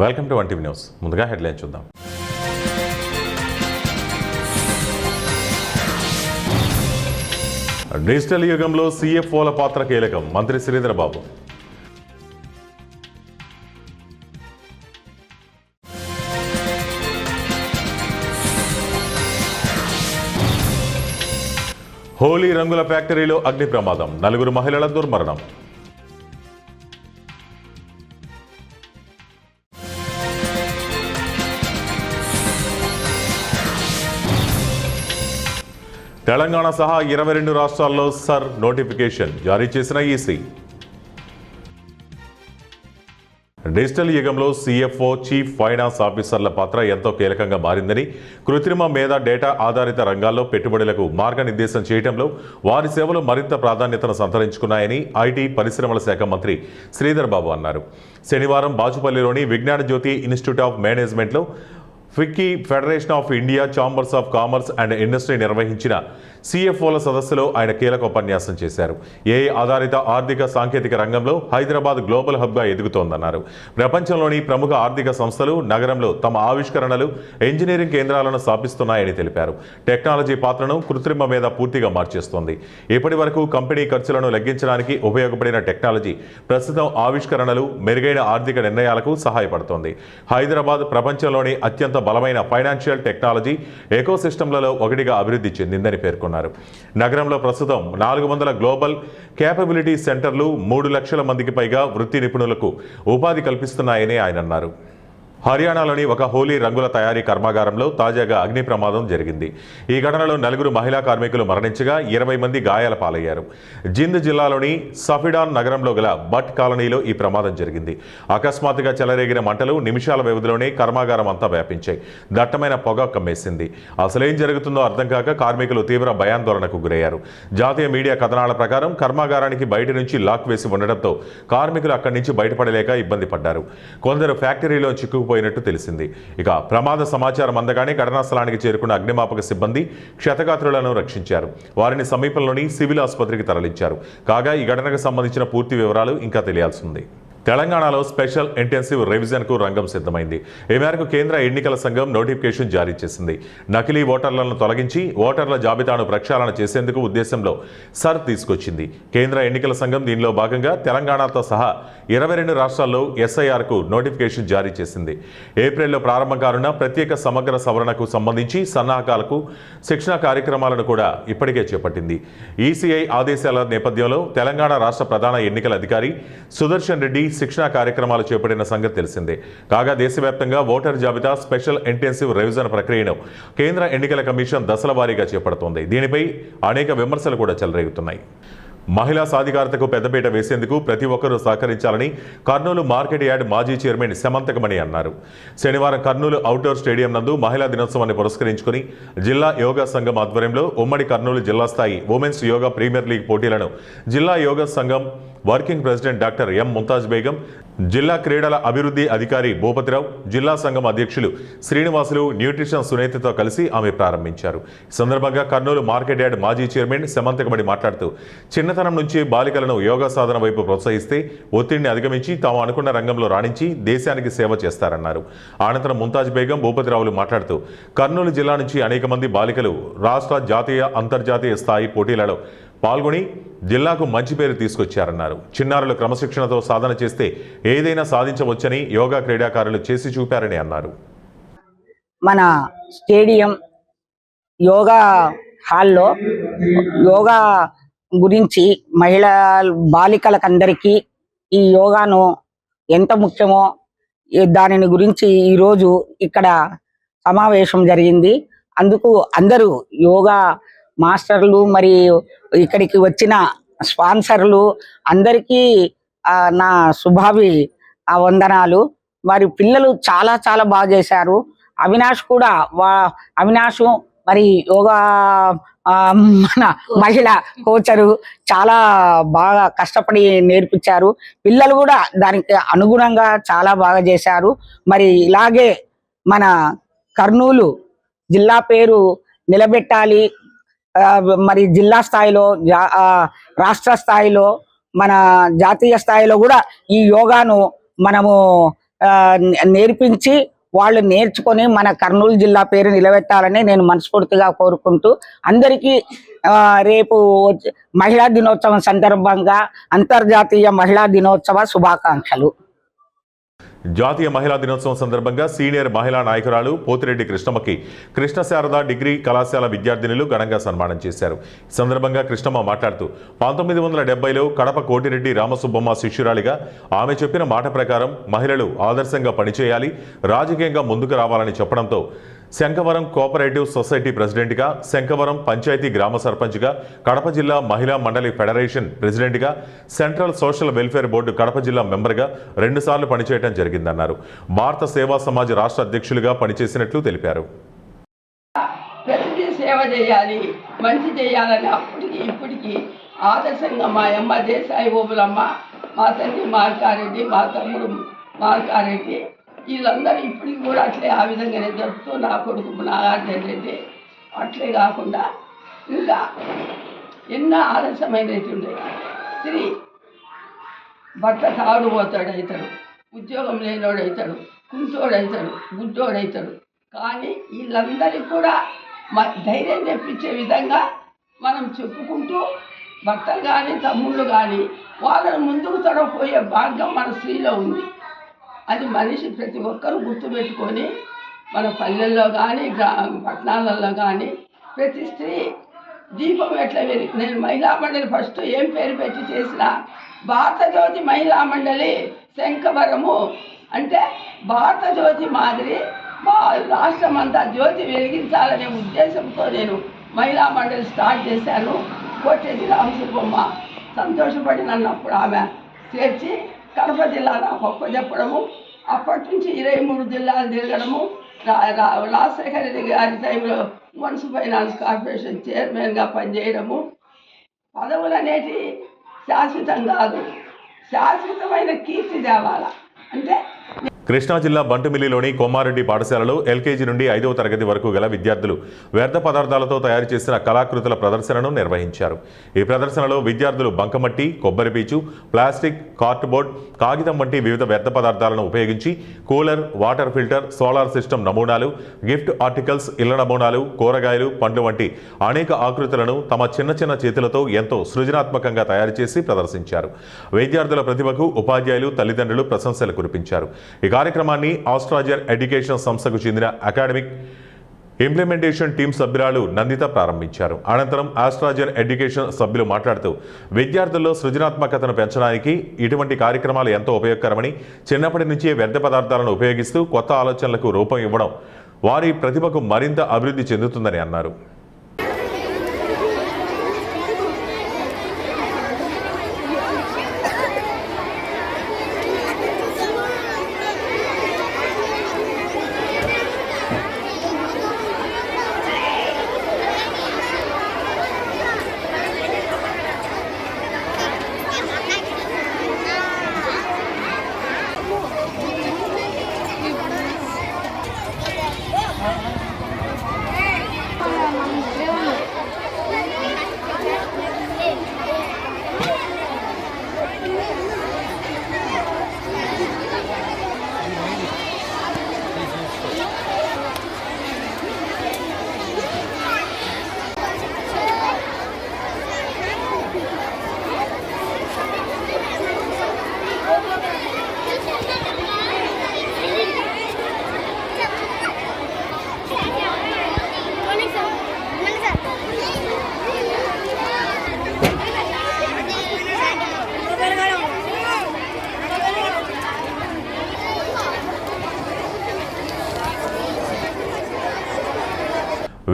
Welcome to 1TV news. ముందుగా headline చూద్దాం. Digital యుగంలో CFOల పాత్ర కీలకం. మంత్రి శ్రీధర్ బాబు. హోలీ రంగుల ఫ్యాక్టరీలో అగ్ని ప్రమాదం. 4 మహిళల దుర్మరణం. తెలంగాణ సహా 22 రాష్ట్రాల్లో సర్ నోటిఫికేషన్ జారీ చేసిన ఈసీ. డిజిటల్ యుగంలో CFO చీఫ్ ఫైనాన్స్ ఆఫీసర్ల పాత్ర ఎంతో కీలకంగా మారిందని, కృత్రిమ మేధ డేటా ఆధారిత రంగాల్లో పెట్టుబడులకు మార్గనిర్దేశం చేయడంలో వారి సేవలు మరింత ప్రాధాన్యతను సంతరించుకున్నాయని ఐటీ పరిశ్రమల శాఖ మంత్రి శ్రీధర్ బాబు అన్నారు. శనివారం బాచుపల్లిలోని విజ్ఞాన జ్యోతి ఇన్స్టిట్యూట్ ఆఫ్ మేనేజ్మెంట్లో FICCI federation of India chambers of commerce and industry నిర్వహించిన CFOల సదస్సులో ఆయన కీలక ఉపన్యాసం చేశారు. AI ఆధారిత ఆర్థిక సాంకేతిక రంగంలో హైదరాబాద్ గ్లోబల్ హబ్గా ఎదుగుతోందన్నారు. ప్రపంచంలోని ప్రముఖ ఆర్థిక సంస్థలు నగరంలో తమ ఆవిష్కరణలు, ఇంజనీరింగ్ కేంద్రాలను స్థాపిస్తున్నాయని తెలిపారు. టెక్నాలజీ పాత్రను కృత్రిమ మీద పూర్తిగా మార్చేస్తోంది. ఇప్పటి వరకు కంపెనీ ఖర్చులను లెక్కించడానికి ఉపయోగపడిన టెక్నాలజీ ప్రస్తుతం ఆవిష్కరణలు, మెరుగైన ఆర్థిక నిర్ణయాలకు సహాయపడుతోంది. హైదరాబాద్ ప్రపంచంలోని అత్యంత బలమైన ఫైనాన్షియల్ టెక్నాలజీ ఎకోసిస్టమ్లలో ఒకటిగా అభివృద్ధి చెందిందని పేర్కొన్నారు. నగరంలో ప్రస్తుతం 400 గ్లోబల్ క్యాపబిలిటీ సెంటర్లు 3 లక్షల మందికి పైగా వృత్తి నిపుణులకు ఉపాధి కల్పిస్తున్నాయని ఆయన అన్నారు. హర్యానాలోని ఒక హోలీ రంగుల తయారీ కర్మాగారంలో తాజాగా అగ్ని ప్రమాదం జరిగింది. ఈ ఘటనలో 4 మహిళా కార్మికులు మరణించగా 20 మంది గాయాల పాలయ్యారు. జింద్ జిల్లాలోని సఫిడాన్ నగరంలో గల బట్ కాలనీలో ఈ ప్రమాదం జరిగింది. అకస్మాత్తుగా చెలరేగిన మంటలు నిమిషాల వ్యవధిలోనే కర్మాగారం అంతా వ్యాపించాయి. దట్టమైన పొగ కమ్మేసింది. అసలేం జరుగుతుందో అర్థం కాక కార్మికులు తీవ్ర భయాందోళనకు గురయ్యారు. జాతీయ మీడియా కథనాల ప్రకారం కర్మాగారానికి బయట నుంచి లాక్ వేసి ఉండడంతో కార్మికులు అక్కడి నుంచి బయటపడలేక ఇబ్బంది పడ్డారు. కొందరు ఫ్యాక్టరీలో చిక్కుకుపోయినట్టు తెలిసింది. ఇక ప్రమాద సమాచారం అందగానే ఘటనా స్థలానికి చేరుకున్న అగ్నిమాపక సిబ్బంది క్షతగాత్రులను రక్షించారు. వారిని సమీపంలోని సివిల్ ఆసుపత్రికి తరలించారు. కాగా ఈ ఘటనకు సంబంధించిన పూర్తి వివరాలు ఇంకా తెలియాల్సి ఉంది. తెలంగాణలో స్పెషల్ ఇంటెన్సివ్ రివిజన్కు రంగం సిద్ధమైంది. ఈ మేరకు కేంద్ర ఎన్నికల సంఘం నోటిఫికేషన్ జారీ చేసింది. నకిలీ ఓటర్లను తొలగించి ఓటర్ల జాబితాను ప్రక్షాళన చేసేందుకు ఉద్దేశంలో సర్ తీసుకొచ్చింది. కేంద్ర ఎన్నికల సంఘం దీనిలో భాగంగా తెలంగాణతో సహా 22 రాష్ట్రాల్లో SIRకు నోటిఫికేషన్ జారీ చేసింది. ఏప్రిల్లో ప్రారంభం కానున్న ప్రత్యేక సమగ్ర సవరణకు సంబంధించి సన్నాహకాలకు శిక్షణ కార్యక్రమాలను కూడా ఇప్పటికే చేపట్టింది. ECI ఆదేశాల నేపథ్యంలో తెలంగాణ రాష్ట్ర ప్రధాన ఎన్నికల అధికారి సుదర్శన్ రెడ్డి శిక్షణా కార్యక్రమాలు చేపట్టిన సంగతి తెలిసిందే. కాగా దేశవ్యాప్తంగా ఓటర్ జాబితా స్పెషల్ ఇంటెన్సివ్ రివిజన్ ప్రక్రియను కేంద్ర ఎన్నికల కమిషన్ దశల వారీగా చేపడుతోంది. దీనిపై అనేక విమర్శలు కూడా చెలరేగుతున్నాయి. మహిళా సాధికారతకు పెద్దపీట వేసేందుకు ప్రతి ఒక్కరూ సహకరించాలని కర్నూలు మార్కెట్ యార్డ్ మాజీ చైర్మన్ సెమంతకమణి అన్నారు. శనివారం కర్నూలు అవుట్డోర్ స్టేడియం నందు మహిళా దినోత్సవాన్ని పురస్కరించుకుని జిల్లా యోగా సంఘం ఆధ్వర్యంలో ఉమ్మడి కర్నూలు జిల్లా స్థాయి ఉమెన్స్ యోగా ప్రీమియర్ లీగ్ పోటీలను జిల్లా యోగా సంఘం working president doctor M Mumtaz Begum, జిల్లా క్రీడల అభివృద్ధి అధికారి భూపతిరావు, జిల్లా సంఘం అధ్యక్షులు శ్రీనివాసులు, న్యూట్రిషన్ సునీతతో కలిసి ఆమె ప్రారంభించారు. ఈ సందర్భంగా కర్నూలు మార్కెట్ యార్డ్ మాజీ చైర్మన్ సెమంతకమణి మాట్లాడుతూ చిన్నతనం నుంచి బాలికలను యోగా సాధన వైపు ప్రోత్సహిస్తే ఒత్తిడిని అధిగమించి తాము అనుకున్న రంగంలో రాణించి దేశానికి సేవ చేస్తారన్నారు. అనంతరం ముంతాజ్ బేగం, భూపతిరావులు మాట్లాడుతూ కర్నూలు జిల్లా నుంచి అనేక మంది బాలికలు రాష్ట్ర, జాతీయ, అంతర్జాతీయ స్థాయి పోటీలలో పాల్గొని జిల్లాకు మంచి పేరు తీసుకొచ్చారన్నారు. చిన్నారులు క్రమశిక్షణతో సాధన చేస్తే ఏదైనా సాధించవచ్చని యోగా క్రీడాకారులు చేసి చూపారని అన్నారు. మన స్టేడియం యోగా హాల్లో యోగా గురించి మహిళా బాలికలకందరికీ ఈ యోగాను ఎంత ముఖ్యమో దానిని గురించి ఈరోజు ఇక్కడ సమావేశం జరిగింది. అందుకు అందరూ యోగా మాస్టర్లు మరి ఇక్కడికి వచ్చిన స్పాన్సర్లు అందరికీ నా శుభాభి వందనాలు. మరి పిల్లలు చాలా చాలా బాగా చేశారు. అవినాష్ కూడా అవినాష్ మరి యోగా మన మహిళ కోచరు చాలా బాగా కష్టపడి నేర్పించారు. పిల్లలు కూడా దానికి అనుగుణంగా చాలా బాగా చేశారు. మరి ఇలాగే మన కర్నూలు జిల్లా పేరు నిలబెట్టాలి. మరి జిల్లా స్థాయిలో రాష్ట్ర స్థాయిలో మన జాతీయ స్థాయిలో కూడా ఈ యోగాను మనము నేర్పించి వాళ్ళు నేర్చుకొని మన కర్నూలు జిల్లా పేరు నిలబెట్టాలని నేను మనస్ఫూర్తిగా కోరుకుంటూ అందరికీ రేపు మహిళా దినోత్సవం సందర్భంగా అంతర్జాతీయ మహిళా దినోత్సవ శుభాకాంక్షలు. జాతీయ మహిళా దినోత్సవం సందర్భంగా సీనియర్ మహిళా నాయకురాలు పోతిరెడ్డి కృష్ణమ్మకి కృష్ణ శారద డిగ్రీ కళాశాల విద్యార్థినులు ఘనంగా సన్మానం చేశారు. ఈ సందర్భంగా కృష్ణమ్మ మాట్లాడుతూ 1970లో కడప కోటిరెడ్డి రామసుబ్బమ్మ శిష్యురాలిగా ఆమె చెప్పిన మాట ప్రకారం మహిళలు ఆదర్శంగా పనిచేయాలి, రాజకీయంగా ముందుకు రావాలని చెప్పడంతో శంఖవరం కోఆపరేటివ్ సొసైటీ ప్రెసిడెంట్గా, శంఖవరం పంచాయతీ గ్రామ సర్పంచ్గా, కడప జిల్లా మహిళా మండలి ఫెడరేషన్ ప్రెసిడెంట్గా, central social welfare board Kadapa జిల్లా మెంబర్గా 2 సార్లు పనిచేయడం జరిగిందన్నారు. భారత సేవా సమాజ్ రాష్ట్ర అధ్యక్షులుగా పనిచేసినట్లు తెలిపారు. ప్రతిదీ సేవ చేయాలి, మంచి చేయాలని అప్పటికి ఇప్పటికి ఆదర్శంగా మా అమ్మ దేశాయి ఓబులమ్మ, మా తండ్రి మార్కారెడ్డి, మా తమ్ముడు మార్కారెడ్డి వీళ్ళందరూ ఇప్పటికి కూడా అట్లే ఆ విధంగానే జరుపుతూ నా కొడుకు నాగార్జున రెడ్డి అట్లే కాకుండా ఇంకా ఎన్నో ఆదర్శమైనవి ఉండేవి. స్త్రీ భర్త తాగుడుపోతాడు అవుతాడు, ఉద్యోగం లేనివాడు అవుతాడు, కుంటోడు అవుతాడు, గుడ్డోడు అవుతాడు, కానీ వీళ్ళందరికీ కూడా ధైర్యం తెప్పించే విధంగా మనం చెప్పుకుంటూ భర్తలు కానీ తమ్ముళ్ళు కానీ వాళ్ళని ముందుకు తడపోయే భాగ్యం మన స్త్రీలో ఉంది. అది మనిషి ప్రతి ఒక్కరూ గుర్తుపెట్టుకొని మన పల్లెల్లో కానీ పట్టణాలలో కానీ ప్రతి స్త్రీ దీపం ఎట్లా నేను మహిళా మండలి ఫస్ట్ ఏం పేరు పెట్టి చేసిన భారత జ్యోతి మహిళా మండలి శంఖవరము అంటే భారత జ్యోతి మాదిరి మా రాష్ట్రం అంతా జ్యోతి వెలిగించాలనే ఉద్దేశంతో నేను మహిళా మండలి స్టార్ట్ చేశాను. కోటేటి రామసుబ్బమ్మ సంతోషపడి నన్నప్పుడు ఆమె చేర్చి కడప జిల్లా నాకు ఒక్క చెప్పడము, అప్పటి నుంచి 23 జిల్లాలు తిరగడము, రాజశేఖర రెడ్డి గారి టైంలో మున్సిపల్ ఫైనాన్స్ కార్పొరేషన్ చైర్మన్గా పనిచేయడము. పదవులు అనేటి శాశ్వతం కాదు, శాశ్వతమైన కీర్తి తేవాల. అంటే కృష్ణా జిల్లా బంటుమిల్లిలోని కొమ్మారెడ్డి పాఠశాలలో ఎల్కేజీ నుండి 5వ తరగతి వరకు గల విద్యార్థులు వ్యర్థ పదార్థాలతో తయారు చేసిన కళాకృతుల ప్రదర్శనను నిర్వహించారు. ఈ ప్రదర్శనలో విద్యార్థులు బంకమట్టి, కొబ్బరి పీచు, ప్లాస్టిక్, కార్డ్బోర్డ్, కాగితం వంటి వివిధ వ్యర్థ పదార్థాలను ఉపయోగించి cooler, water filter, solar system నమూనాలు, గిఫ్ట్ ఆర్టికల్స్, ఇళ్ల నమూనాలు, కూరగాయలు, పండ్లు వంటి అనేక ఆకృతులను తమ చిన్న చిన్న చేతులతో ఎంతో సృజనాత్మకంగా తయారు చేసి ప్రదర్శించారు. విద్యార్థుల ప్రతిభకు ఉపాధ్యాయులు, తల్లిదండ్రులు ప్రశంసలు కురిపించారు. ఈ కార్యక్రమాన్ని ఆస్ట్రాజర్ ఎడ్యుకేషన్ సంస్థకు చెందిన అకాడమిక్ ఇంప్లిమెంటేషన్ టీం సభ్యురాలు నందిత ప్రారంభించారు. అనంతరం ఆస్ట్రాజర్ ఎడ్యుకేషన్ సభ్యులు మాట్లాడుతూ విద్యార్థుల్లో సృజనాత్మకతను పెంచడానికి ఇటువంటి కార్యక్రమాలు ఎంతో ఉపయోగకరమని, చిన్నప్పటి నుంచే వ్యర్థ పదార్థాలను ఉపయోగిస్తూ కొత్త ఆలోచనలకు రూపం ఇవ్వడం వారి ప్రతిభకు మరింత అభివృద్ధి చెందుతుందని అన్నారు.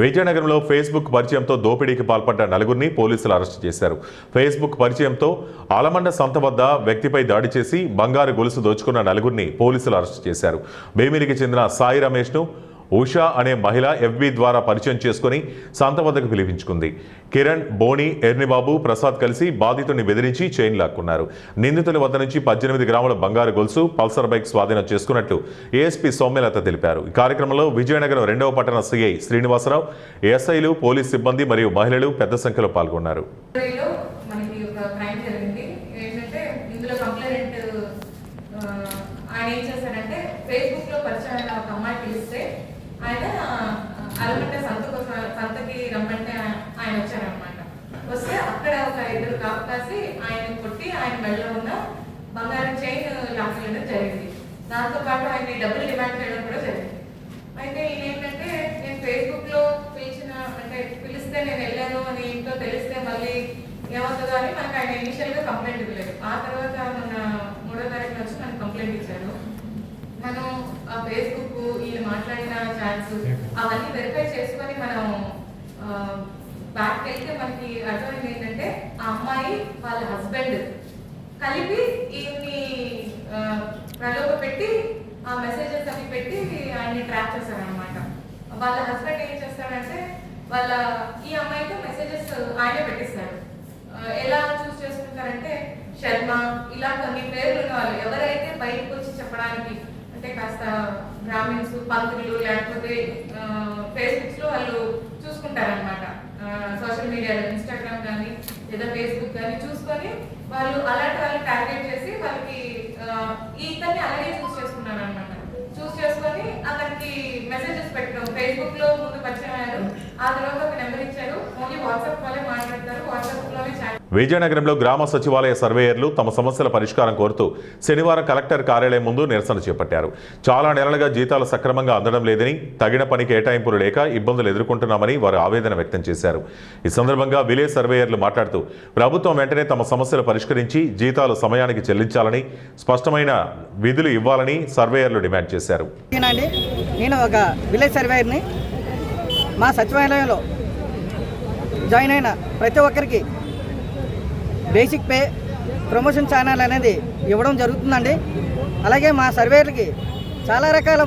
విజయనగరంలో ఫేస్బుక్ పరిచయంతో దోపిడీకి పాల్పడ్డ నలుగురిని పోలీసులు అరెస్టు చేశారు. ఫేస్బుక్ పరిచయంతో ఆలమండ సంత వద్ద వ్యక్తిపై దాడి చేసి బంగారు గొలుసు దోచుకున్న నలుగురిని పోలీసులు అరెస్టు చేశారు. భీమిలికి చెందిన సాయి రమేష్ను ఉషా అనే మహిళ ఎఫ్బీ ద్వారా పరిచయం చేసుకుని సంత వద్దకు పిలిపించుకుంది. కిరణ్, బోని, ఎర్నిబాబు, ప్రసాద్ కలిసి బాధితుడిని బెదిరించి చైన్ లాక్కున్నారు. నిందితుల వద్ద నుంచి 18 గ్రాముల బంగారు గొలుసు, పల్సర్ బైక్ స్వాధీనం చేసుకున్నట్లు ఏఎస్పీ సౌమ్యలత తెలిపారు. ఈ కార్యక్రమంలో విజయనగరం 2వ పట్టణ సిఐ శ్రీనివాసరావు, ఎస్ఐలు, పోలీస్ సిబ్బంది మరియు మహిళలు పెద్ద సంఖ్యలో పాల్గొన్నారు. ఆయన ఏం చేశారంటే నల్గొండ సంతకి రమ్మంటే ఆయన వచ్చారనమాట. వస్తే అక్కడ ఒక 2 కాపు కాసి ఆయన కొట్టి ఆయన మెడలో ఉన్న బంగారం చైన్ లాక్కెళ్ళడం జరిగింది. దాంతోపాటు ఆయన డబ్బులు డిమాండ్ చేయడం కూడా జరిగింది. అయితే ఈయన ఏంటంటే నేను ఫేస్బుక్లో పిలిస్తే నేను వెళ్ళాను అని ఇంట్లో తెలిస్తే మళ్ళీ ఏమవుతుందో అని మనకు ఆయన ఇనిషియల్గా కంప్లైంట్ ఇవ్వలేదు. ఆ తర్వాత మొన్న 3వ తారీఖున వచ్చి మనకు కంప్లైంట్ ఇచ్చారు. మనం ఆ ఫేస్బుక్ వీళ్ళు మాట్లాడిన చాట్స్ అవన్నీ వెరిఫై చేసుకొని మనం బ్యాక్ వెళ్తే మనకి అర్థమైంది ఏంటంటే ఆ అమ్మాయి వాళ్ళ హస్బెండ్ కలిపి ఈయన్ని ప్రలోభ పెట్టి ఆ మెసేజెస్ అవి పెట్టి ఆయన్ని ట్రాప్ చేశారనమాట. వాళ్ళ హస్బెండ్ ఏం చేస్తాడంటే ఈ అమ్మాయితో మెసేజెస్ ఆయనే పెట్టిస్తాడు. ఎలా చూస్ చేసుకుంటారంటే శర్మ ఇలా కొన్ని పేర్లు ఉన్న వాళ్ళు ఎవరైతే బయటకు వచ్చి చెప్పడానికి అంటే కాస్త బ్రాహ్మిన్స్ పంతులు లేకపోతే ఫేస్బుక్స్ లో వాళ్ళు చూసుకుంటారనమాట. సోషల్ మీడియాలో ఇన్స్టాగ్రామ్ కానీ లేదా ఫేస్బుక్ కానీ చూసుకొని వాళ్ళు అలాంటి వాళ్ళు టార్గెట్ చేసి వాళ్ళకి ఇతన్ని అలాగే చూస్ చేసుకున్నారు అనమాట. చూస్ చేసుకొని అతనికి మెసేజెస్ పెట్టడం. ఫేస్బుక్ లో ముందు పరిచయం అయ్యారు, ఆ తర్వాత ఒక నెంబర్ ఇచ్చారు. ఓన్లీ వాట్సాప్ వాళ్ళే మాట్లాడతారు, వాట్సాప్ లోనే చాట్. విజయనగరంలో గ్రామ సచివాలయ సర్వేయర్లు తమ సమస్యల పరిష్కారం కోరుతూ శనివారం కలెక్టర్ కార్యాలయం ముందు నిరసన చేపట్టారు. చాలా నెలలుగా జీతాలు సక్రమంగా అందడం లేదని, తగిన పని కేటాయింపులు లేక ఇబ్బందులు ఎదుర్కొంటున్నామని వారు ఆవేదన వ్యక్తం చేశారు. ఈ సందర్భంగా విలేజ్ సర్వేయర్లు మాట్లాడుతూ ప్రభుత్వం వెంటనే తమ సమస్యలు పరిష్కరించి జీతాలు సమయానికి చెల్లించాలని, స్పష్టమైన విధులు ఇవ్వాలని సర్వేయర్లు డిమాండ్ చేశారు. నేను ఒక విలేజ్ సర్వేయర్ని. మా సచివాలయంలో జాయిన్ అయిన ప్రతి ఒక్కరికి బేసిక్ పే, ప్రమోషన్ ఛానల్ అనేది ఇవ్వడం జరుగుతుందండి. అలాగే మా సర్వేయర్లకి చాలా రకాల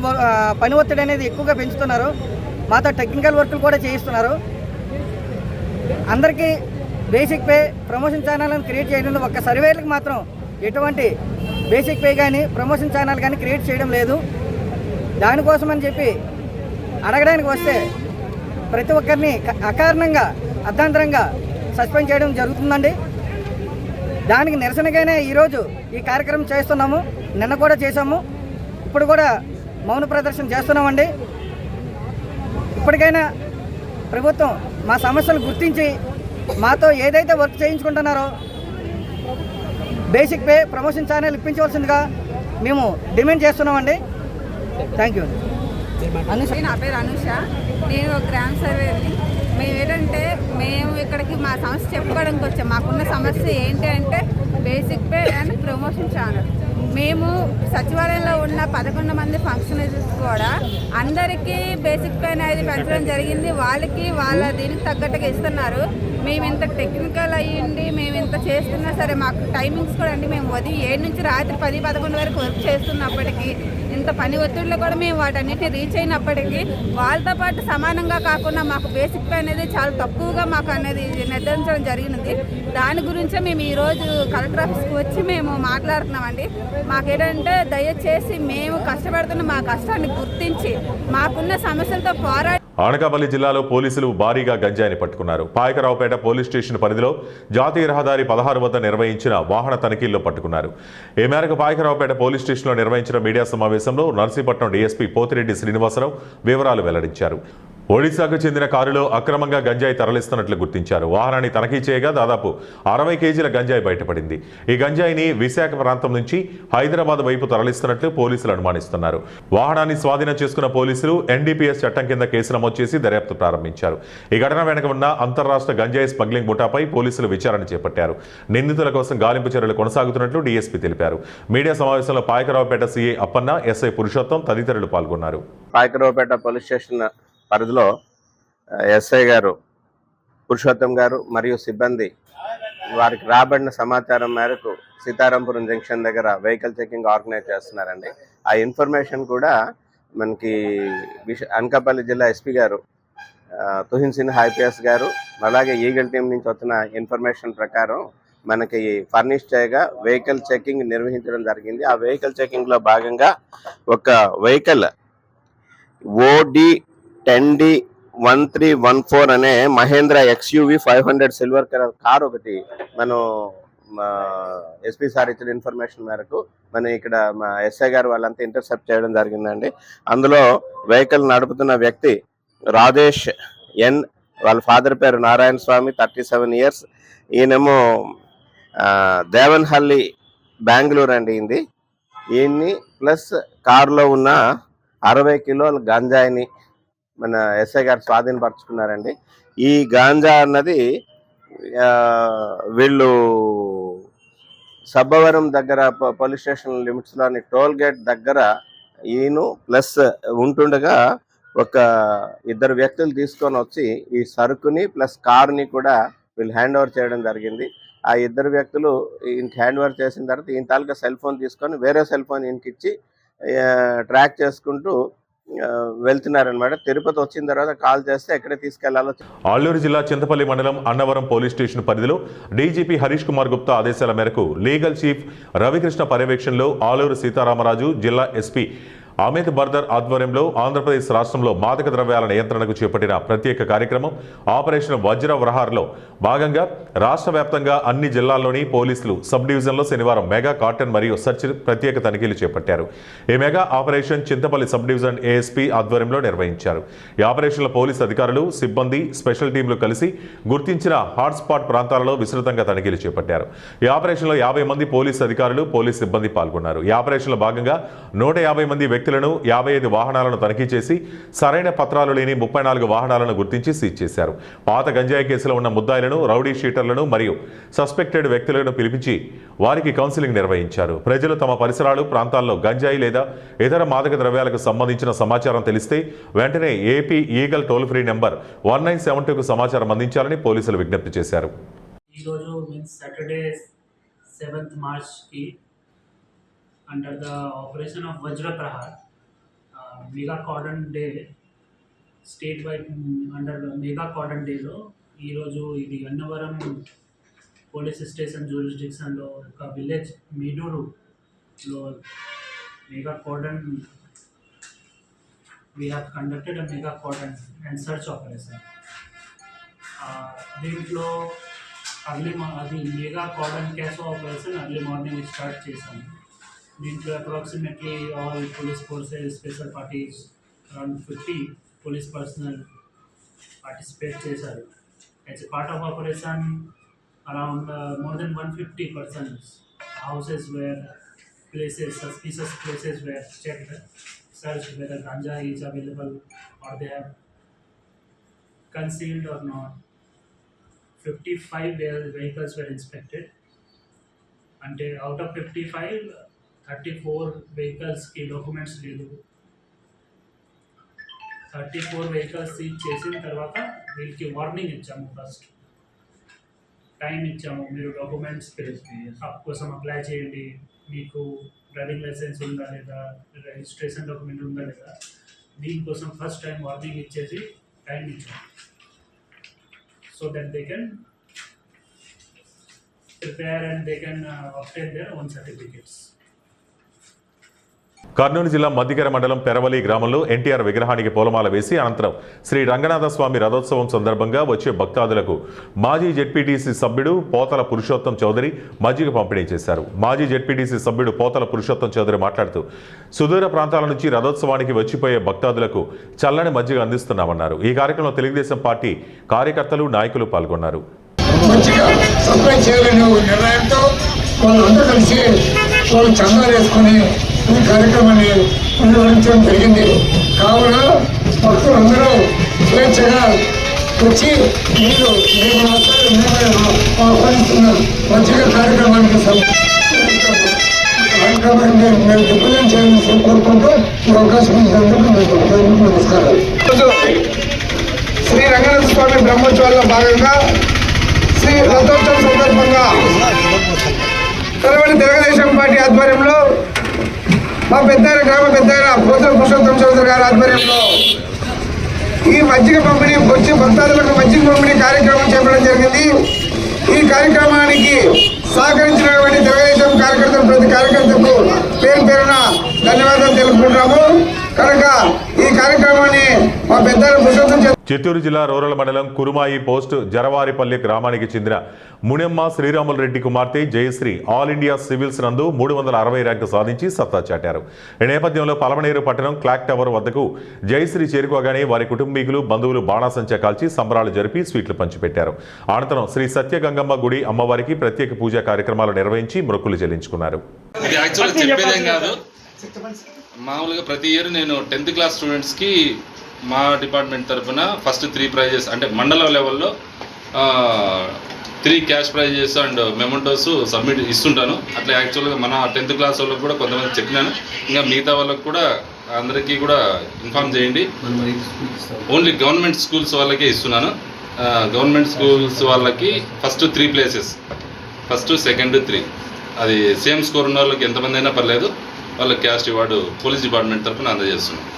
పని ఒత్తిడి అనేది ఎక్కువగా పెంచుతున్నారు. మాతో టెక్నికల్ వర్క్లు కూడా చేయిస్తున్నారు. అందరికీ బేసిక్ పే, ప్రమోషన్ ఛానల్ అని క్రియేట్ చేయడం, ఒక్క సర్వేయర్లకు మాత్రం ఎటువంటి బేసిక్ పే కానీ ప్రమోషన్ ఛానల్ కానీ క్రియేట్ చేయడం లేదు. దానికోసం అని చెప్పి అడగడానికి వస్తే ప్రతి ఒక్కరిని అకారణంగా అర్ధాంతరంగా సస్పెండ్ చేయడం జరుగుతుందండి. దానికి నిరసనగానే ఈరోజు ఈ కార్యక్రమం చేస్తున్నాము. నిన్న కూడా చేసాము, ఇప్పుడు కూడా మౌన ప్రదర్శన చేస్తున్నామండి. ఇప్పటికైనా ప్రభుత్వం మా సమస్యలు గుర్తించి మాతో ఏదైతే వర్క్ చేయించుకుంటున్నారో బేసిక్ పే, ప్రమోషన్ ఛానల్ ఇప్పించవలసిందిగా మేము డిమాండ్ చేస్తున్నామండి. Thank you. నా పేరు అనుష, నేను గ్రామ సర్వేని. మేము ఇక్కడికి మా సమస్య చెప్పుకోవడానికి వచ్చాం. మాకున్న సమస్య ఏంటి అంటే basic pay and promotion channel. మేము సచివాలయంలో ఉన్న 11 మంది ఫంక్షనరీస్ కూడా అందరికీ బేసిక్ పే అనేది పెంచడం జరిగింది. వాళ్ళకి దీనికి తగ్గట్టుగా ఇస్తున్నారు. మేము ఇంత టెక్నికల్ అయ్యింది, మేము ఇంత చేస్తున్నా సరే మాకు టైమింగ్స్ కూడా అండి, మేము ఉదయం 7 నుంచి రాత్రి 10-11 వరకు వర్క్ చేస్తున్నప్పటికీ, ఇంత పని ఒత్తిడిలో కూడా మేము వాటన్నిటిని రీచ్ అయినప్పటికీ వాళ్ళతో పాటు సమానంగా కాకుండా మాకు బేసిక్ పే అనేది చాలా తక్కువగా మాకు అనేది నిర్ధారించడం జరిగినది. దాని గురించే మేము ఈరోజు కలెక్టర్ ఆఫీస్కి వచ్చి మేము మాట్లాడుతున్నామండి. మాకేంటంటే దయచేసి మేము కష్టపడుతున్న మా కష్టాన్ని గుర్తించి మాకున్న సమస్యలతో పోరాడి. అనకాపల్లి జిల్లాలో పోలీసులు భారీగా గంజాయిని పట్టుకున్నారు. పాయకరావుపేట పోలీస్ స్టేషన్ పరిధిలో జాతీయ రహదారి 16 వద్ద నిర్వహించిన వాహన తనిఖీల్లో పట్టుకున్నారు. ఈ మేరకు పాయకరావుపేట పోలీస్ స్టేషన్లో నిర్వహించిన మీడియా సమావేశంలో నర్సీపట్నం డీఎస్పీ పోతిరెడ్డి శ్రీనివాసరావు వివరాలు వెల్లడించారు. ఒడిశాకు చెందిన కారులో అక్రమంగా గంజాయి తరలిస్తున్నట్లు గుర్తించారు. వాహనాన్ని తనిఖీ చేయగా దాదాపు 60 కేజీల గంజాయి బయటపడింది. ఈ గంజాయిని విశాఖ ప్రాంతం నుంచి హైదరాబాద్ వైపు తరలిస్తున్నట్లు పోలీసులు అనుమానిస్తున్నారు. వాహనాన్ని స్వాధీనం చేసుకున్న పోలీసులు ఎన్డీపీఎస్ చట్టం కింద కేసు నమోదు చేసి దర్యాప్తు ప్రారంభించారు. ఈ ఘటన వెనుక ఉన్న అంతర్రాష్ట్ర గంజాయి స్మగ్లింగ్ ముఠాపై పోలీసులు విచారణ చేపట్టారు. నిందితుల కోసం గాలింపు చర్యలు కొనసాగుతున్నట్లు డీఎస్పీ తెలిపారు. మీడియా సమావేశంలో పాయకరావుపేట సీఐ అప్పన్న, ఎస్ఐ పురుషోత్తం తదితరులు పాల్గొన్నారు. పాయకరావుపేట పోలీస్ స్టేషన్ పరిధిలో ఎస్ఐ గారు, పురుషోత్తం గారు మరియు సిబ్బంది వారికి రాబడిన సమాచారం మేరకు సీతారాంపురం జంక్షన్ దగ్గర వెహికల్ చెకింగ్ ఆర్గనైజ్ చేస్తున్నారండి. ఆ ఇన్ఫర్మేషన్ కూడా మనకి అనకాపల్లి జిల్లా ఎస్పీ గారు తుహిన్ సిన్హా ఐపీఎస్ గారు అలాగే ఈగల్ టీం నుంచి వచ్చిన ఇన్ఫర్మేషన్ ప్రకారం మనకి ఫర్నిష్ చేయగా వెహికల్ చెకింగ్ నిర్వహించడం జరిగింది. ఆ వెహికల్ చెకింగ్లో భాగంగా ఒక వెహికల్ OD10D1314 అనే Mahindra XUV 500 silver colour car ఒకటి మనం ఎస్పీ సార్ ఇచ్చిన ఇన్ఫర్మేషన్ మేరకు మనం ఇక్కడ మా ఎస్ఐ గారు వాళ్ళంతా ఇంటర్సెప్ట్ చేయడం జరిగిందండి. అందులో వెహికల్ నడుపుతున్న వ్యక్తి రాజేష్ ఎన్, వాళ్ళ ఫాదర్ పేరు నారాయణ స్వామి, 37 years. ఈయనేమో దేవన్హల్లి బెంగళూరు అండి. ఈయన్ని ప్లస్ కారులో ఉన్న 60 కిలోల గాంజాయిని మన ఎస్ఐ గారు స్వాధీనపరుచుకున్నారండి. ఈ గాంజా అన్నది వీళ్ళు సబ్బవరం దగ్గర పోలీస్ స్టేషన్ లిమిట్స్లోని టోల్ గేట్ దగ్గర ఈయన ప్లస్ ఉంటుండగా ఒక 2 వ్యక్తులు తీసుకొని వచ్చి ఈ సరుకుని ప్లస్ కారుని కూడా వీళ్ళు హ్యాండ్ ఓవర్ చేయడం జరిగింది. ఆ 2 వ్యక్తులు ఈయనకి హ్యాండ్ ఓవర్ చేసిన తర్వాత ఈయన తాలూకా సెల్ ఫోన్ తీసుకొని వేరే సెల్ ఫోన్ ఈయనకి ఇచ్చి ట్రాక్ చేసుకుంటూ వెళ్తున్నారనమాట. తిరుపతి వచ్చిన తర్వాత కాల్ చేస్తే ఎక్కడ తీసుకెళ్లాలో. ఆలూరు జిల్లా చింతపల్లి మండలం అన్నవరం పోలీస్ స్టేషన్ పరిధిలో డీజీపీ హరీష్ కుమార్ గుప్తా ఆదేశాల మేరకు లీగల్ చీఫ్ రవికృష్ణ పర్యవేక్షణలో ఆలూరు సీతారామరాజు, జిల్లా ఎస్పీ అమిత్ బర్దర్ ఆధ్వర్యంలో ఆంధ్రప్రదేశ్ రాష్ట్రంలో మాదక ద్రవ్యాల నియంత్రణకు చేపట్టిన ప్రత్యేక కార్యక్రమం ఆపరేషన్ వజ్రవరహార్లో భాగంగా రాష్ట్ర వ్యాప్తంగా అన్ని జిల్లాల్లోని పోలీసులు సబ్ డివిజన్లో శనివారం మెగా కాటన్ మరియు సర్చ్ ప్రత్యేక తనిఖీలు చేపట్టారు. ఈ mega operation Chintapalli sub division ASP ఆధ్వర్యంలో నిర్వహించారు. ఈ ఆపరేషన్లో పోలీసు అధికారులు, సిబ్బంది, స్పెషల్ టీంలు కలిసి గుర్తించిన హాట్స్పాట్ ప్రాంతాలలో విస్తృతంగా తనిఖీలు చేపట్టారు. ఈ ఆపరేషన్లో 50 మంది పోలీసు అధికారులు, పోలీసు సిబ్బంది పాల్గొన్నారు. ఈ ఆపరేషన్లో భాగంగా 150 మంది వ్యక్తులను, 55 వాహనాలను తనిఖీ చేసి సరైన పత్రాలు లేని 34 వాహనాలను గుర్తించి సీజ్ చేశారు. పాత గంజాయి కేసులో ఉన్న ముద్దాయిలను, రౌడీ షీటర్లను మరియు సస్పెక్టెడ్ వ్యక్తులను పిలిపించి వారికి కౌన్సిలింగ్ నిర్వహించారు. ప్రజలు తమ పరిసరాలు, ప్రాంతాల్లో గంజాయి లేదా ఇతర మాదక ద్రవ్యాలకు సంబంధించిన సమాచారం తెలిస్తే వెంటనే AP eagle toll free number 1972కు సమాచారం అందించాలని పోలీసులు విజ్ఞప్తి చేశారు. ఈరోజు means Saturday 7th March under the operation of Vajra Prahar, Mega Cordon Day, statewide under the Mega Cordon Day lo ee roju idi Annavaram police station jurisdiction lo oka village Meduru lo Mega Cordon we have conducted a Mega Cordon and search operation. దీంట్లో అది Mega Cordon cash operation early morning start చేసాము. దీంట్లో approximately all police forces, special parties, around 50 police personnel participate చేశారు. As a part of operation around more than 150 persons houses were places, suspicious places were checked, searched whether ganja is available or they have concealed or not. 55 vehicles were inspected. అంటే out of 55, 34 vehicles की documents లేదు. 34 vehicles seize చేసిన తర్వాత వీళ్ళకి warning ఇచ్చాము. First time ఇచ్చాము, మీరు documents కోసం అప్లై చేయండి, మీకు డ్రైవింగ్ లైసెన్స్ ఉందా లేదా, రిజిస్ట్రేషన్ డాక్యుమెంట్ ఉందా లేదా, దీనికోసం ఫస్ట్ టైం వార్నింగ్ ఇచ్చేసి టైం ఇచ్చాము. So that they can prepare and they can obtain their own certificates. Kurnool జిల్లా మద్దికెర మండలం పెరవలి గ్రామంలో ఎన్టీఆర్ విగ్రహానికి పూలమాల వేసి అనంతరం శ్రీ రంగనాథ స్వామి రథోత్సవం సందర్భంగా వచ్చే భక్తాదులకు మాజీ జెడ్పీటీసీ సభ్యుడు పోతల పురుషోత్తం చౌదరి మజ్జిగ పంపిణీ చేశారు. మాజీ జెడ్పీటీసీ సభ్యుడు పోతల పురుషోత్తం చౌదరి మాట్లాడుతూ సుదూర ప్రాంతాల నుంచి రథోత్సవానికి వచ్చిపోయే భక్తాదులకు చల్లని మజ్జిగ అందిస్తున్నామన్నారు. ఈ కార్యక్రమంలో తెలుగుదేశం పార్టీ కార్యకర్తలు, నాయకులు పాల్గొన్నారు. వాళ్ళు చందా వేసుకొని ఈ కార్యక్రమాన్ని నిర్వహించడం జరిగింది. కావున భక్తులందరూ స్వేచ్ఛగా వచ్చి మీరు ఆహ్వానిస్తున్న మంచిగా కార్యక్రమానికి మేము దిగ్విజయం చేయాలని కోరుకుంటూ ఈ అవకాశం ఇచ్చినందుకు మీకు నమస్కారం. శ్రీ రంగనాథ స్వామి బ్రహ్మోత్సవాల్లో భాగంగా శ్రీ రథోత్సవం సందర్భంగా పెరవలి తెలుగుదేశం పార్టీ ఆధ్వర్యంలో మా పెద్దాయన గ్రామ పెద్దాయన పోతల పురుషోత్తం చౌదరి గారి ఆధ్వర్యంలో ఈ మజ్జిగ పంపిణీ వచ్చి భక్తాదులకు మజ్జిగ పంపిణీ కార్యక్రమం చేపట్టడం జరిగింది. ఈ కార్యక్రమానికి సహకరించినటువంటి తెలుగుదేశం కార్యకర్తలు ప్రతి కార్యకర్తకు పేరు పేరున ధన్యవాదాలు తెలుపుకుంటున్నాము. కనుక ఈ కార్యక్రమాన్ని మా పెద్దాయన పురుషోత్తం చిత్తూరు జిల్లా రూరల్ మండలం కురుమాయి పోస్ట్ జరవారిపల్లి గ్రామానికి చెందిన మునెమ్మ శ్రీరాములు రెడ్డి కుమార్తె జయశ్రీ ఆల్ ఇండియా సివిల్స్ నందు 360 ర్యాంకు సాధించి సత్తా చాటారు. ఈ నేపథ్యంలో పలమనేరు పట్టణం క్లాక్ టవర్ వద్దకు జయశ్రీ చేరుకోగానే వారి కుటుంబీకులు బంధువులు బాణాసంచా కాల్చి సంబరాలు జరిపి స్వీట్లు పంచిపెట్టారు. అనంతరం శ్రీ సత్యగంగమ్మ గుడి అమ్మవారికి ప్రత్యేక పూజా కార్యక్రమాలు నిర్వహించి మొక్కులు చెల్లించుకున్నారు. మామూలుగా ప్రతి ఇయర్ నేను 10th క్లాస్ స్టూడెంట్స్కి మా డిపార్ట్మెంట్ తరఫున ఫస్ట్ 3 ప్రైజెస్ అంటే మండల లెవెల్లో 3 cash prizes and mementos submit ఇస్తుంటాను. అట్లా యాక్చువల్గా మన 10th క్లాస్ వాళ్ళకి కూడా కొంతమంది చెప్పినాను. ఇంకా మిగతా వాళ్ళకి కూడా అందరికీ కూడా ఇన్ఫార్మ్ చేయండి. ఓన్లీ గవర్నమెంట్ స్కూల్స్ వాళ్ళకే ఇస్తున్నాను. గవర్నమెంట్ స్కూల్స్ వాళ్ళకి ఫస్ట్ 3 ప్లేసెస్, ఫస్ట్ సెకండ్ 3 అది సేమ్ స్కోర్ ఉన్న వాళ్ళకి ఎంతమంది అయినా పర్లేదు, వాళ్ళకి క్యాష్ రివార్డు పోలీస్ డిపార్ట్మెంట్ తరఫున అందజేస్తున్నాం.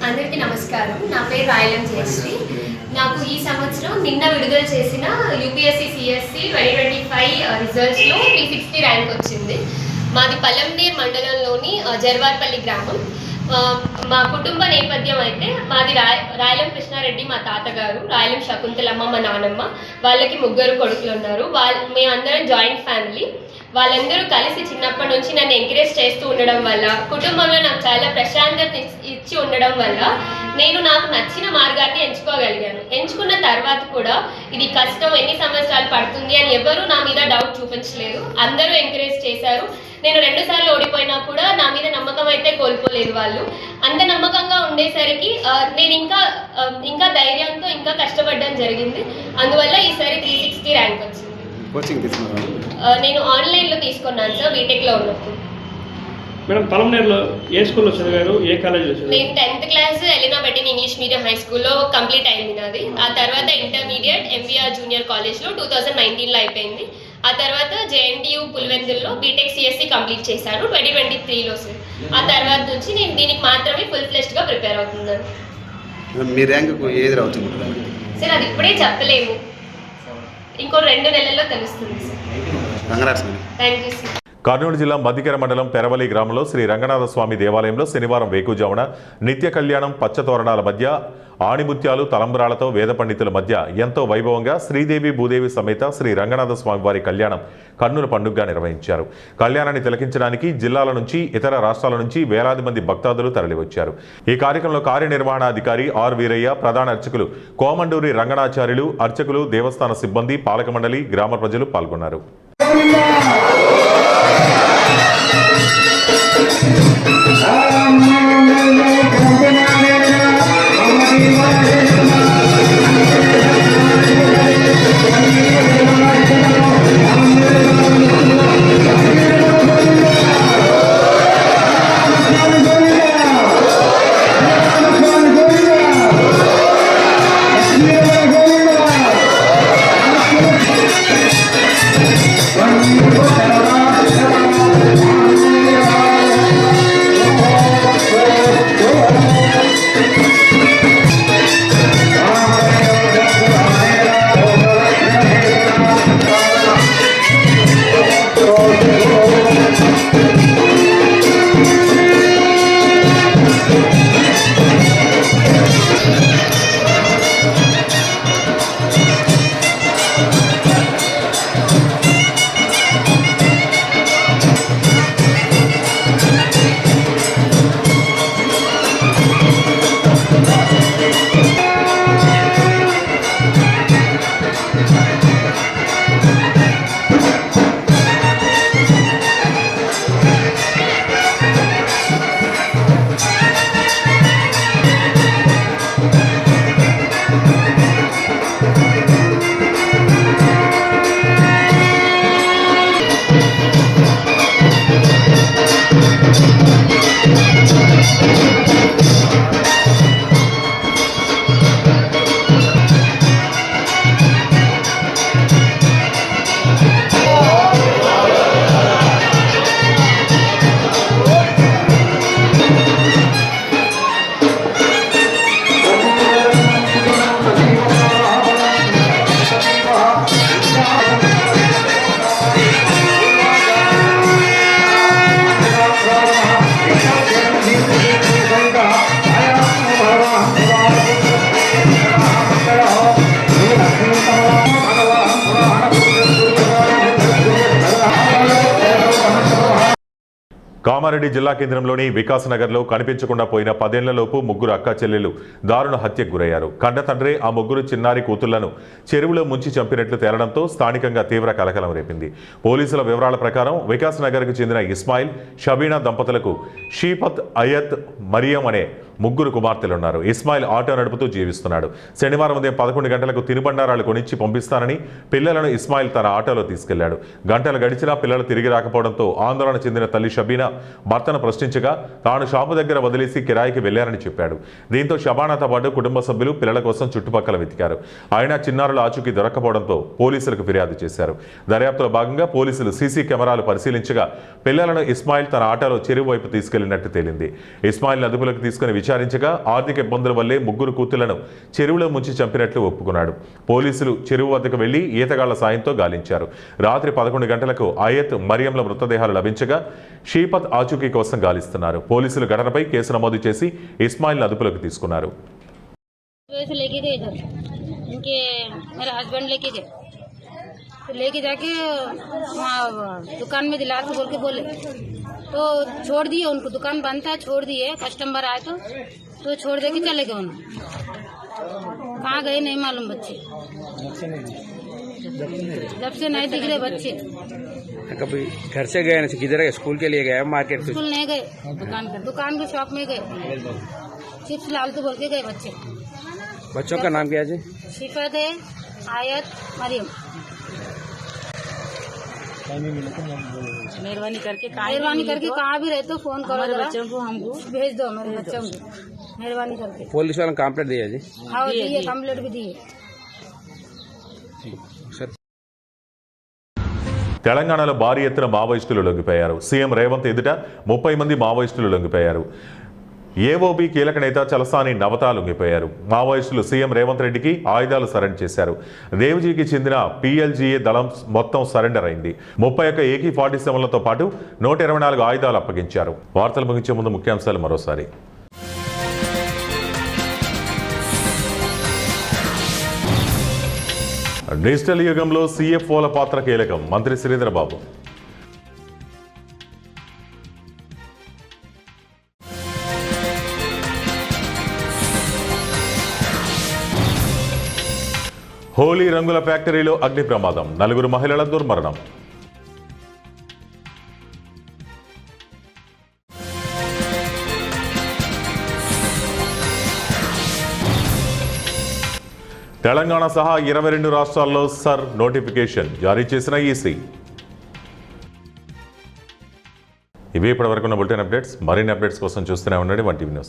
అందరికీ నమస్కారం. నా పేరు రాయలం జయశ్రీ. నాకు ఈ సంవత్సరం నిన్న విడుదల చేసిన యూపీఎస్సీ సిఎస్సి 2025 రిజల్ట్స్లో 360 ర్యాంక్ వచ్చింది. మాది పలంనేర్ మండలంలోని జర్వార్పల్లి గ్రామం. మా కుటుంబ నేపథ్యం అయితే మాది రాయలం కృష్ణారెడ్డి మా తాతగారు, రాయలం శకుంతలమ్మ మా నానమ్మ, వాళ్ళకి 3 కొడుకులు ఉన్నారు. మేమందరం జాయింట్ ఫ్యామిలీ. వాళ్ళందరూ కలిసి చిన్నప్పటి నుంచి నన్ను ఎంకరేజ్ చేస్తూ ఉండడం వల్ల, కుటుంబంలో నాకు చాలా ప్రశాంతత ఇచ్చి ఉండడం వల్ల నేను నాకు నచ్చిన మార్గాన్ని ఎంచుకోగలిగాను. ఎంచుకున్న తర్వాత కూడా ఇది కష్టం, ఎన్ని సంవత్సరాలు పడుతుంది అని ఎవరూ నా మీద డౌట్ చూపించలేదు. అందరూ ఎంకరేజ్ చేశారు. నేను 2 సార్లు ఓడిపోయినా కూడా నా మీద నమ్మకం అయితే కోల్పోలేదు వాళ్ళు. అంత నమ్మకంగా ఉండేసరికి నేను ఇంకా ధైర్యంతో ఇంకా కష్టపడడం జరిగింది. అందువల్ల ఈసారి 360 ర్యాంక్ వచ్చింది. నేను ఆన్లైన్లో తీసుకున్నాను సార్, బీటెక్లో ఉన్నప్పుడు. మేడం పలమనేరులో ఏ స్కూల్లో చదివారు, ఏ కాలేజీలో చదివారు? నేను 10th క్లాస్ ఎలినా బెటిన్ ఇంగ్లీష్ మీడియం హై స్కూల్లో కంప్లీట్ అయింది నాది. ఆ తర్వాత ఇంటర్మీడియట్ ఎంవీఆర్ జూనియర్ కాలేజ్లో 2019లో అయిపోయింది. ఆ తర్వాత జేఎన్టీయూ పులివెందుల్లో బీటెక్ సిఎస్సి కంప్లీట్ చేశాను 2023లో సార్. ఆ తర్వాత నుంచి నేను దీనికి మాత్రమే ఫుల్ ఫ్లెష్డ్గా ప్రిపేర్ అవుతున్నాను. మీ ర్యాంకు ఏది రావచ్చు సార్? అది ఇప్పుడే చెప్పలేము, ఇంకో 2 నెలల్లో తెలుస్తుంది sir. Thank you sir. Kurnool జిల్లా మధ్యకెర మండలం పెరవలి గ్రామంలో శ్రీ రంగనాథ స్వామి దేవాలయంలో శనివారం వేకుజామున నిత్య కళ్యాణం పచ్చతోరణాల మధ్య ఆణిముత్యాలు తలంబ్రాలతో వేద పండితుల మధ్య ఎంతో వైభవంగా శ్రీదేవి భూదేవి సమేత శ్రీ రంగనాథ స్వామి వారి కళ్యాణం కన్నుల పండుగగా నిర్వహించారు. కళ్యాణాన్ని తిలకించడానికి జిల్లాల నుంచి ఇతర రాష్ట్రాల నుంచి వేలాది మంది భక్తాదులు తరలివచ్చారు. ఈ కార్యక్రమంలో కార్యనిర్వహణాధికారి ఆర్ వీరయ్య, ప్రధాన అర్చకులు కోమండూరి రంగనాచార్యులు, అర్చకులు, దేవస్థాన సిబ్బంది, పాలక మండలి, గ్రామ ప్రజలు పాల్గొన్నారు. కామారెడ్డి జిల్లా కేంద్రంలోని వికాస్ నగర్లో కనిపించకుండా పోయిన 10 ఏళ్లలోపు ముగ్గురు అక్కా చెల్లెలు దారుణ హత్యకు గురయ్యారు. కన్న తండ్రే ఆ ముగ్గురు చిన్నారి కూతుళ్లను చెరువులో ముంచి చంపినట్లు తేలడంతో స్థానికంగా తీవ్ర కలకలం రేపింది. పోలీసుల వివరాల ప్రకారం వికాస్ నగర్కు చెందిన ఇస్మాయిల్, షబీనా దంపతులకు షీపత్, అయత్, మరియం అనే ముగ్గురు కుమార్తెలున్నారు. ఇస్మాయిల్ ఆటో నడుపుతూ జీవిస్తున్నాడు. శనివారం ఉదయం 11 గంటలకు తినుబండారాలు కొనిచ్చి పంపిస్తానని పిల్లలను ఇస్మాయిల్ తన ఆటోలో తీసుకెళ్లాడు. గంటలు గడిచినా పిల్లలు తిరిగి రాకపోవడంతో ఆందోళన చెందిన తల్లి షబీనా భర్తను ప్రశ్నించగా తాను షాపు దగ్గర వదిలేసి కిరాయికి వెళ్లారని చెప్పాడు. దీంతో షబానాతో పాటు కుటుంబ సభ్యులు పిల్లల కోసం చుట్టుపక్కల వెతికారు. అయినా చిన్నారుల ఆచూకీ దొరక్కపోవడంతో పోలీసులకు ఫిర్యాదు చేశారు. దర్యాప్తులో భాగంగా పోలీసులు సీసీ కెమెరాలు పరిశీలించగా పిల్లలను ఇస్మాయిల్ తన ఆటోలో చెరువు వైపు తీసుకెళ్లినట్టు తేలింది. ఇస్మాయిల్ని అదుపులోకి తీసుకుని విచారించగా ఆర్థిక ఇబ్బందుల వల్లే ముగ్గురు కూతుళ్లను చెరువులో ముంచి చంపినట్లు ఒప్పుకున్నాడు. పోలీసులు చెరువు వద్దకు వెళ్లి ఈతగాళ్ల సాయంతో గాలించారు. రాత్రి 11 గంటలకు అయత్, మరియంల మృతదేహాలు లభించగా షీపత్ ఆచూకీ కోసం గాలిస్తున్నారు. పోలీసులు ఘటనపై కేసు నమోదు చేసి ఇస్మాయిల్ని అదుపులోకి తీసుకున్నారు. लेके जाके वहाँ दुकान में दिला के बोल के बोले तो छोड़ दिए उनको. दुकान बंद था, छोड़ दिए. कस्टमर आए तो छोड़ दे के चले गए. उन्हें कहाँ गए नहीं मालूम. बच्चे जब से नहीं दिख रहे बच्चे. कभी घर से गए ना, किधर गए? स्कूल के लिए गए, मार्केट? स्कूल नहीं गए, दुकान के शॉप में गए. चिप्स लाल तो बोल के गए बच्चे. बच्चों का नाम क्या है? शिफत है, आयत, मरियम. मेहरबानी करके कहाँ भी रहते हो फोन करो, बच्चों को हमको भेज दो. मेरे बच्चों को मेहरबानी करके. पुलिस वालों कंप्लेंट दिया जी? हाँ दिए, कंप्लेंट भी दिए. తెలంగాణలో భారీ ఎత్తున మావోయిస్టులు లొంగిపోయారు. సీఎం రేవంత్ ఎదుట 30 మంది మావోయిస్టులు లొంగిపోయారు. ఏఓబీ కీలక నేత చలసాని నవత లొంగిపోయారు. మావోయిస్టులు సీఎం రేవంత్ రెడ్డికి ఆయుధాలు సరెండర్ చేశారు. దేవ్జీకి చెందిన PLGA దళం మొత్తం సరెండర్ అయింది. 31 AK-47లతో పాటు 124 ఆయుధాలు అప్పగించారు. వార్తలు ముగించే ముందు ముఖ్యాంశాలు మరోసారి. డిజిటల్ యుగంలో CFOల పాత్ర కీలకం. మంత్రి శ్రీధర్ బాబు. హోలీ రంగుల ఫ్యాక్టరీలో అగ్ని ప్రమాదం, 4 మహిళల దుర్మరణం. తెలంగాణ సహా 22 రాష్ట్రాల్లో సర్ నోటిఫికేషన్ జారీ చేసిన ఈసీ. ఇవి ఇప్పటివరకు ఉన్న బులెటిన్ అప్డేట్స్. మరిన్ని అప్డేట్స్ కోసం చూస్తూనే ఉండండి 1TV న్యూస్.